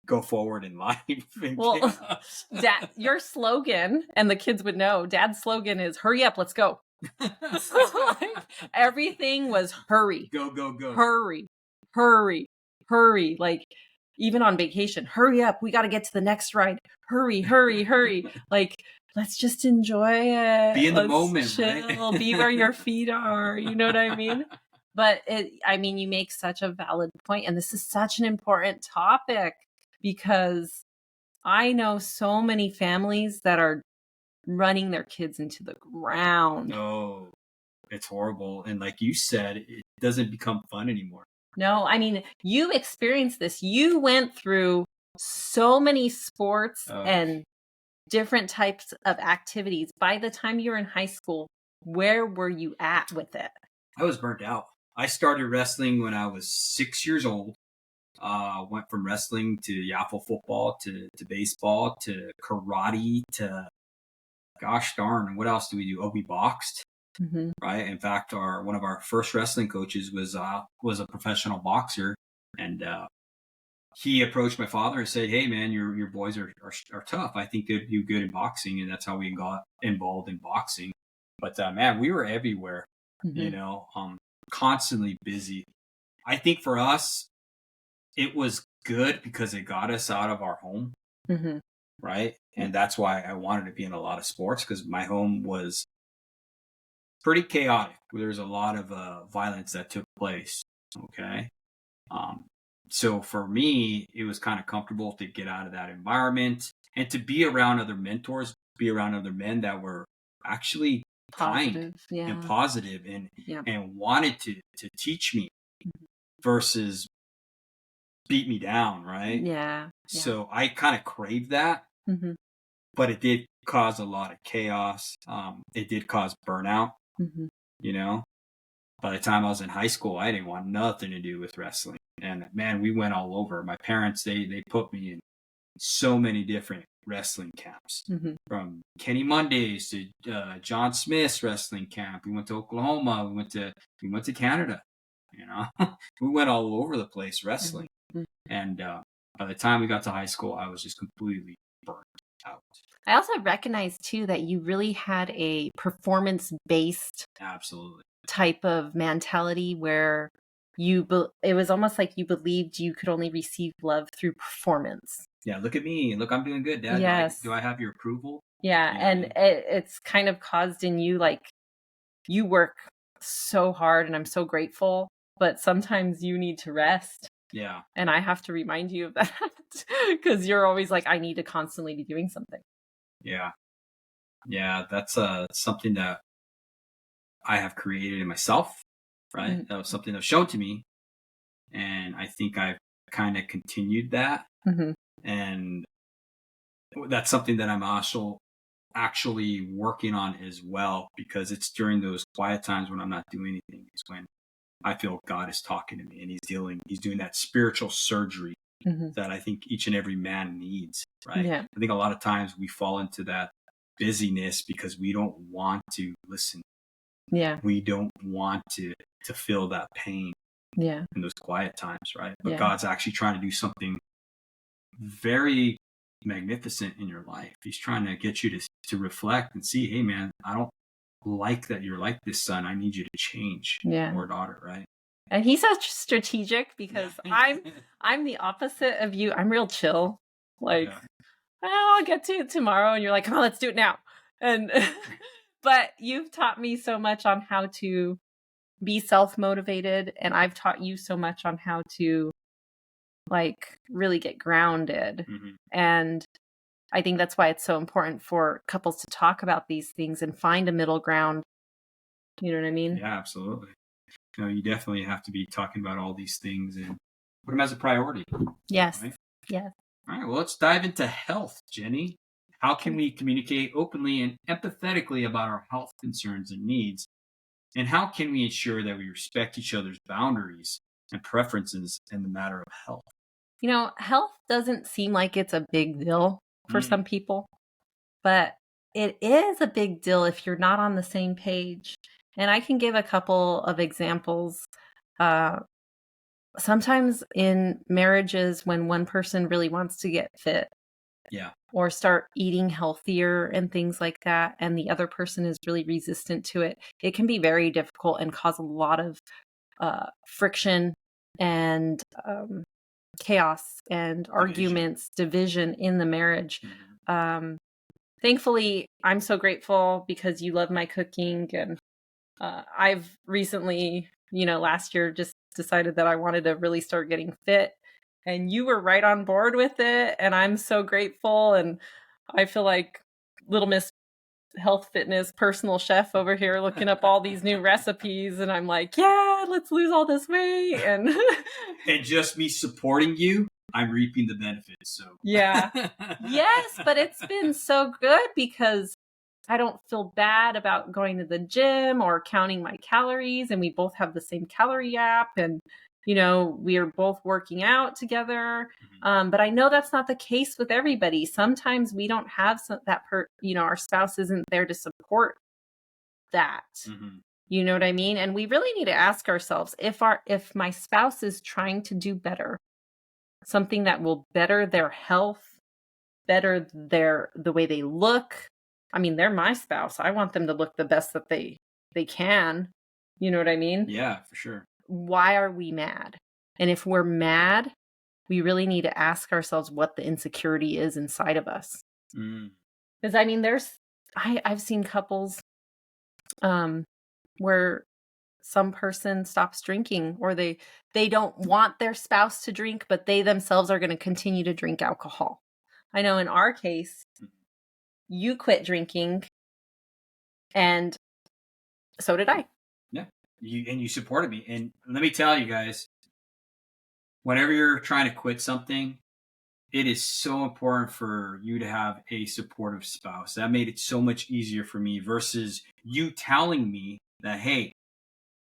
go forward in life. In Well, chaos. Dad, your slogan, and the kids would know, Dad's slogan is "Hurry up, let's go." Like, everything was hurry. Go, go, go. Hurry, hurry, hurry. Like, even on vacation, hurry up. We got to get to the next ride. Hurry, hurry, hurry. Like, let's just enjoy it. Be in the Let's moment, chill. right? Be where your feet are. You know what I mean? But you make such a valid point, and this is such an important topic because I know so many families that are running their kids into the ground. No, it's horrible. And like you said, it doesn't become fun anymore. No, I mean, you experienced this. You went through so many sports and different types of activities. By the time you were in high school, where were you at with it? I was burnt out. I started wrestling when I was 6 years old. Went from wrestling to yaffle football to baseball to karate to gosh darn, what else do we do? Oh, we boxed. right? In fact, one of our first wrestling coaches was a professional boxer, and he approached my father and said, "Hey, man, your boys are tough. I think they'd do good in boxing," and that's how we got involved in boxing. But man, we were everywhere, constantly busy. I think for us, it was good because it got us out of our home, right? And that's why I wanted to be in a lot of sports, because my home was pretty chaotic. There was a lot of violence that took place. Okay. So for me, it was kind of comfortable to get out of that environment and to be around other mentors, be around other men that were actually kind and positive and wanted to teach me versus beat me down, right? Yeah. So I kind of craved that, but it did cause a lot of chaos. It did cause burnout, you know. By the time I was in high school, I didn't want nothing to do with wrestling. And man, we went all over. My parents, they put me in so many different wrestling camps, from Kenny Mondays to John Smith's wrestling camp. We went to Oklahoma. We went to Canada. We went all over the place wrestling. And by the time we got to high school, I was just completely burnt out. I also recognize too that you really had a performance-based Absolutely type of mentality where it was almost like you believed you could only receive love through performance. Yeah, look at me. Look, I'm doing good, Dad. Yes. Do I have your approval? Yeah, and it's kind of caused in you, like, you work so hard and I'm so grateful, but sometimes you need to rest. Yeah. And I have to remind you of that because you're always like, I need to constantly be doing something. Yeah. Yeah, that's something that I have created in myself, right? That was something that was shown to me. And I think I've kind of continued that. And that's something that I'm also actually working on as well, because it's during those quiet times when I'm not doing anything, it's when I feel God is talking to me and he's doing that spiritual surgery that I think each and every man needs, right? Yeah. I think a lot of times we fall into that busyness because we don't want to listen. Yeah. We don't want to feel that pain in those quiet times, right? But God's actually trying to do something very magnificent in your life. He's trying to get you to reflect and see, hey man, I don't like that you're like this, son. I need you to change, or daughter, right? And he's such strategic because I'm the opposite of you. I'm real chill. Like, I'll get to it tomorrow. And you're like, come on, let's do it now. And but you've taught me so much on how to be self-motivated, and I've taught you so much on how to like really get grounded. And I think that's why it's so important for couples to talk about these things and find a middle ground. You know what I mean? Yeah, absolutely. You definitely have to be talking about all these things and put them as a priority. Yes. Right? Yes. All right. Well, let's dive into health, Jenny. How can we communicate openly and empathetically about our health concerns and needs? And how can we ensure that we respect each other's boundaries and preferences in the matter of health? Health doesn't seem like it's a big deal for some people, but it is a big deal if you're not on the same page. And I can give a couple of examples. Sometimes in marriages, when one person really wants to get fit, or start eating healthier and things like that, and the other person is really resistant to it, it can be very difficult and cause a lot of friction and chaos and arguments, division in the marriage. Thankfully, I'm so grateful because you love my cooking, and I've recently, last year just decided that I wanted to really start getting fit, and you were right on board with it, and I'm so grateful. And I feel like Little Miss Health Fitness personal chef over here looking up all these new recipes, and I'm like, yeah, let's lose all this weight. And and just me supporting you, I'm reaping the benefits. So yeah. Yes, but it's been so good because I don't feel bad about going to the gym or counting my calories, and we both have the same calorie app, and we are both working out together. But I know that's not the case with everybody. Sometimes we don't have our spouse isn't there to support that. Mm-hmm. You know what I mean? And we really need to ask ourselves, if my spouse is trying to do better, something that will better their health, better the way they look. I mean, they're my spouse. I want them to look the best that they can. You know what I mean? Yeah, for sure. Why are we mad? And if we're mad, we really need to ask ourselves what the insecurity is inside of us. Mm. Because I mean, I've seen couples where some person stops drinking, or they don't want their spouse to drink, but they themselves are going to continue to drink alcohol. I know in our case, you quit drinking, and so did I. Yeah. You supported me. And let me tell you guys, whenever you're trying to quit something, it is so important for you to have a supportive spouse. That made it so much easier for me versus you telling me that, hey,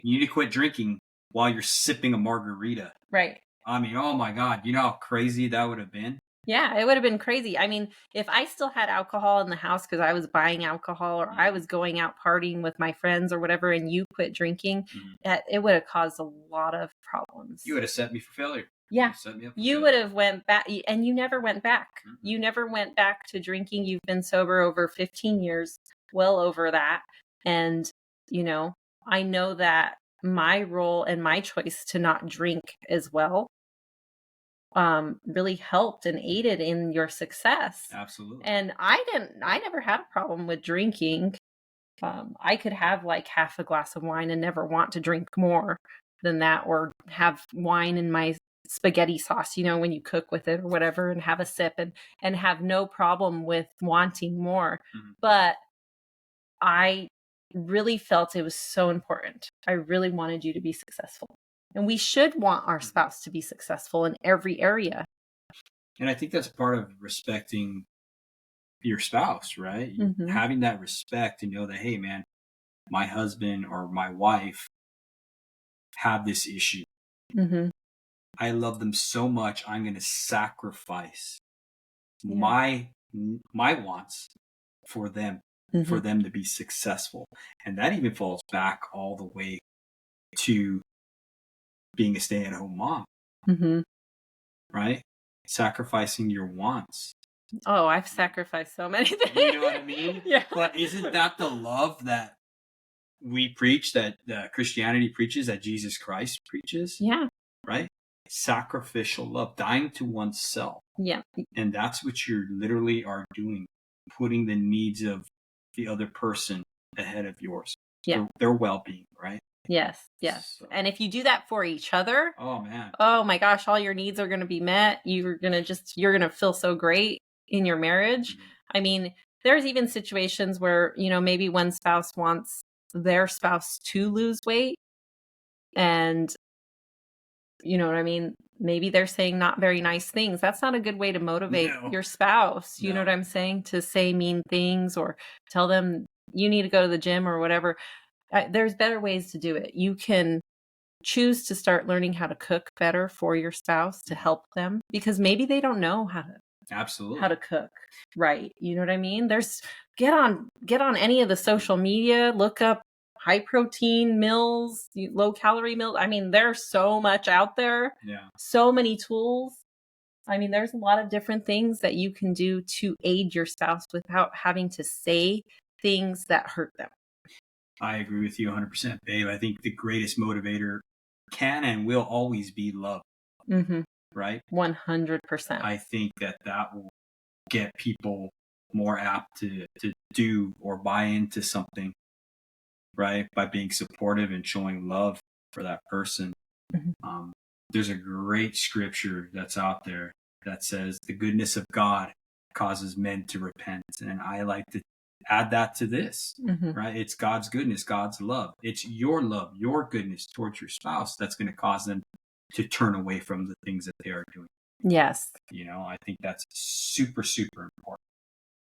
you need to quit drinking while you're sipping a margarita. Right. I mean, oh my God, you know how crazy that would have been? Yeah, it would have been crazy. I mean, if I still had alcohol in the house because I was buying alcohol, or I was going out partying with my friends or whatever, and you quit drinking, it would have caused a lot of problems. You would have set me for failure. Yeah. Set me up You would have went back, and you never went back. Mm-hmm. You never went back to drinking. You've been sober over 15 years, well over that. And, I know that my role and my choice to not drink as well really helped and aided in your success. Absolutely. And I never had a problem with drinking. I could have like half a glass of wine and never want to drink more than that, or have wine in my spaghetti sauce, when you cook with it or whatever, and have a sip and have no problem with wanting more. Mm-hmm. But I really felt it was so important. I really wanted you to be successful. And we should want our spouse to be successful in every area. And I think that's part of respecting your spouse, right? Mm-hmm. Having that respect to know that, hey, man, my husband or my wife have this issue. Mm-hmm. I love them so much. I'm going to sacrifice Yeah. my wants for them, Mm-hmm. for them to be successful. And that even falls back all the way to being a stay-at-home mom, Mm-hmm. right? Sacrificing your wants. Oh, I've sacrificed so many things. You know what I mean? Yeah. But isn't that the love that we preach, that Christianity preaches, that Jesus Christ preaches? Yeah. Right? Sacrificial love, dying to oneself. Yeah. And that's what you literally are doing, putting the needs of the other person ahead of yours. Yeah. Their well-being, right? Yes. Yes. So. And if you do that for each other, oh man, oh my gosh, all your needs are going to be met. You're going to feel so great in your marriage. Mm-hmm. I mean, there's even situations where, maybe one spouse wants their spouse to lose weight, and you know what I mean? Maybe they're saying not very nice things. That's not a good way to motivate your spouse. You know what I'm saying? To say mean things or tell them you need to go to the gym or whatever. There's better ways to do it. You can choose to start learning how to cook better for your spouse to help them, because maybe they don't know how to cook right. You know what I mean? Get on any of the social media, look up high protein meals, low calorie meals. I mean, there's so much out there. Yeah. So many tools. I mean, there's a lot of different things that you can do to aid your spouse without having to say things that hurt them. I agree with you 100%, babe. I think the greatest motivator can and will always be love. Mm-hmm. Right? 100%. I think that will get people more apt to do or buy into something, right? By being supportive and showing love for that person. Mm-hmm. There's a great scripture that's out there that says the goodness of God causes men to repent. And I like to add that to this, mm-hmm. right? It's God's goodness, God's love. It's your love, your goodness towards your spouse that's going to cause them to turn away from the things that they are doing. Yes. I think that's super, super important.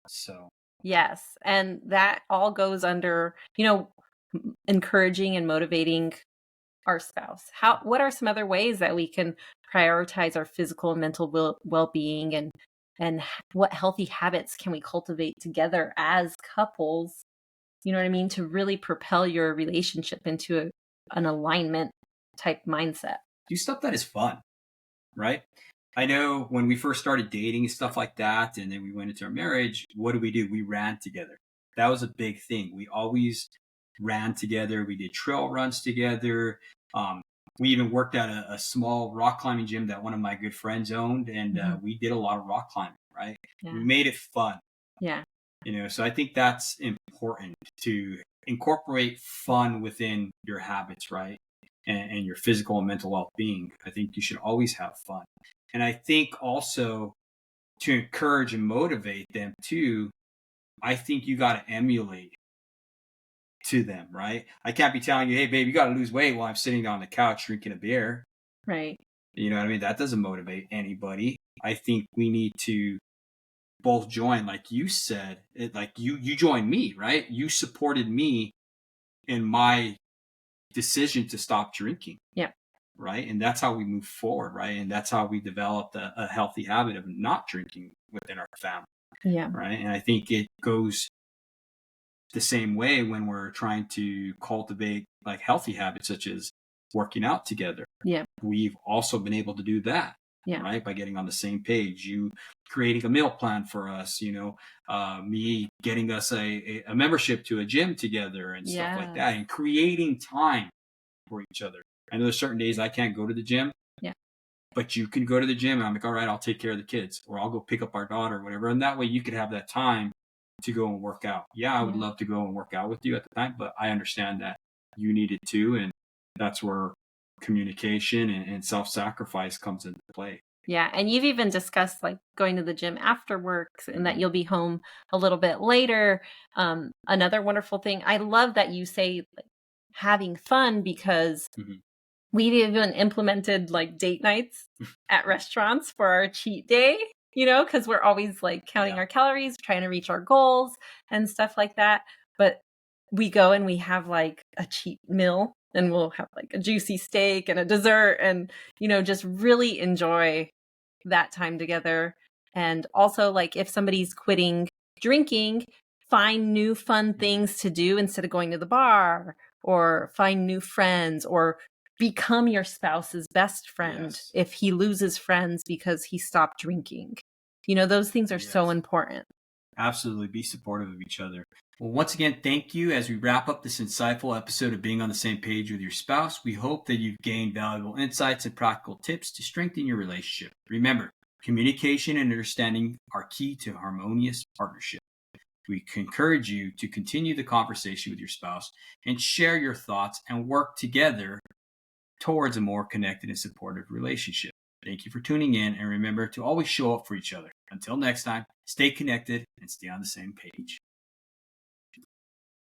So. Yes. And that all goes under, encouraging and motivating our spouse. What are some other ways that we can prioritize our physical and mental well-being, and what healthy habits can we cultivate together as couples You know what I mean? To really propel your relationship into an alignment type mindset. Do stuff that is fun, right? I know when we first started dating and stuff like that, and then we went into our marriage, what do? We ran together. That was a big thing. We always ran together. We did trail runs together. We even worked at a small rock climbing gym that one of my good friends owned, and we did a lot of rock climbing, right? Yeah. We made it fun. Yeah. So I think that's important to incorporate fun within your habits, right? And your physical and mental well-being. I think you should always have fun. And I think also to encourage and motivate them too, I think you got to emulate to them, right? I can't be telling you, hey, babe, you got to lose weight while I'm sitting on the couch drinking a beer. Right. You know what I mean? That doesn't motivate anybody. I think we need to both join, like you said, like you joined me, right? You supported me in my decision to stop drinking. Yeah. Right. And that's how we move forward. Right. And that's how we developed a healthy habit of not drinking within our family. Yeah. Right. And I think it goes the same way when we're trying to cultivate like healthy habits, such as working out together. Yeah. We've also been able to do that. Yeah. Right. By getting on the same page, you creating a meal plan for us, me getting us a membership to a gym together and stuff like that, and creating time for each other. I know there's certain days I can't go to the gym. Yeah. But you can go to the gym and I'm like, all right, I'll take care of the kids, or I'll go pick up our daughter or whatever. And that way you could have that time to go and work out. Yeah, I would love to go and work out with you at the time, but I understand that you need it too. And that's where communication and self-sacrifice comes into play. Yeah. And you've even discussed like going to the gym after work and that you'll be home a little bit later. Another wonderful thing, I love that you say like, having fun, because we've even implemented like date nights at restaurants for our cheat day, because we're always like counting our calories, trying to reach our goals and stuff like that. But we go and we have like a cheat meal, and we'll have like a juicy steak and a dessert and, just really enjoy that time together. And also, like, if somebody's quitting drinking, find new fun things to do instead of going to the bar, or find new friends, or become your spouse's best friend if he loses friends because he stopped drinking. Those things are so important. Absolutely. Be supportive of each other. Well, once again, thank you. As we wrap up this insightful episode of Being on the Same Page with Your Spouse, we hope that you've gained valuable insights and practical tips to strengthen your relationship. Remember, communication and understanding are key to harmonious partnership. We encourage you to continue the conversation with your spouse and share your thoughts and work together towards a more connected and supportive relationship. Thank you for tuning in, and remember to always show up for each other. Until next time, stay connected and stay on the same page.